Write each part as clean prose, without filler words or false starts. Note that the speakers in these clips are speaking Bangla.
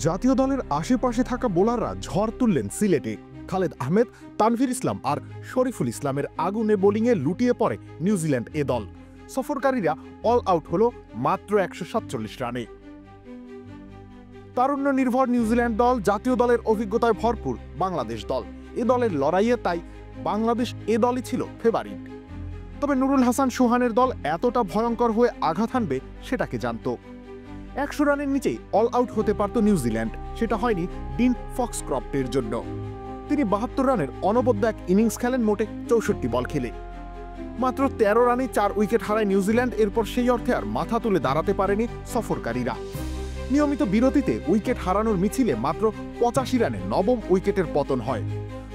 জাতীয় দলের আশেপাশে থাকা বোলাররা ঝড় তুললেন সিলেটে। খালেদ আহমেদ, তানভীর ইসলাম আর শরীফুল ইসলামের আগুনে বোলিংয়ে লুটিয়ে পড়ে নিউজিল্যান্ড এ দল। সফরকারীরা অল আউট হল মাত্র 147 রানে। তারুণ্য নির্ভর নিউজিল্যান্ড দল জাতীয় দলের অভিজ্ঞতায় ভরপুর বাংলাদেশ দল। এ দলের লড়াইয়ে তাই বাংলাদেশ এ দলই ছিল ফেভারিট। তবে নুরুল হাসান সোহানের দল এতটা ভয়ঙ্কর হয়ে আঘাত হানবে সেটাকে জানত। 100 রানের নিচেই অল আউট হতে পারত নিউজিল্যান্ড, সেটা হয়নি ডিন ফক্সক্রফটের জন্য। তিনি 72 রানের অনবদ্য এক ইনিংস খেলেন মোটে 64 বল খেলে। মাত্র 13 রানে 4 উইকেট হারায় নিউজিল্যান্ড। এরপর সেই অর্থে আর মাথা তুলে দাঁড়াতে পারেনি সফরকারীরা। নিয়মিত বিরতিতে উইকেট হারানোর মিছিলে মাত্র 85 রানে নবম উইকেটের পতন হয়।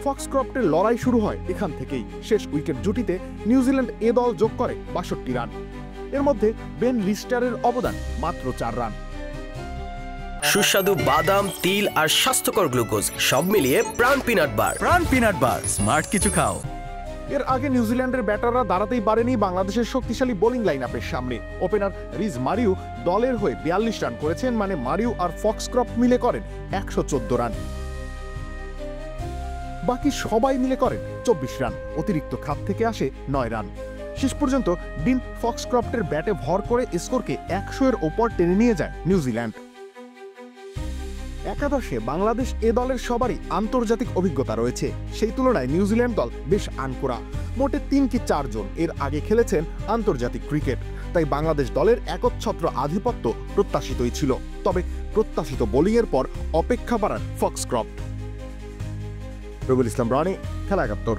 ফক্সক্রফটের লড়াই শুরু হয় এখান থেকেই। শেষ উইকেট জুটিতে নিউজিল্যান্ড এ দল যোগ করে 62 রান। এর মধ্যে বেন লিস্টারের অবদান মাত্র 4 রান। সুস্বাদু বাদাম, তিল আর স্বাস্থ্যকর গ্লুকোজ সব মিলিয়ে প্রাণ পিনাট বার। প্রাণ পিনাট বার, স্মার্ট কিছু খাও। এর আগে নিউজিল্যান্ডের ব্যাটাররা দাঁড়াতেই পারেনি বাংলাদেশের শক্তিশালী বোলিং লাইনআপের সামনে। ওপেনার রিজ মারিউ দলের হয়ে 42 রান করেছেন, মানে মারিউ আর ফক্সক্রফট মিলে করেন 114 রান। বাকি সবাই মিলে করেন 24 রান। অতিরিক্ত খাত থেকে আসে 9 রান। শেষ পর্যন্ত ডিন ফক্সক্রফটের ব্যাটে ভর করে স্কোরকে 100-এর ওপর টেনে নিয়ে যায় নিউজিল্যান্ড। একাদশে বাংলাদেশ এ দলের সবারই আন্তর্জাতিক অভিজ্ঞতা রয়েছে। সেই তুলনায় নিউজিল্যান্ড দল বেশ আনকোড়া। মোটে 3 কি 4 জন এর আগে খেলেছেন আন্তর্জাতিক ক্রিকেট। তাই বাংলাদেশ দলের একচ্ছত্র আধিপত্য প্রত্যাশিতই ছিল। তবে প্রত্যাশিত বোলিংয়ের পর অপেক্ষা বাড়ান ফক্সক্রফট। রবিউল ইসলাম রনি, খেলা 71।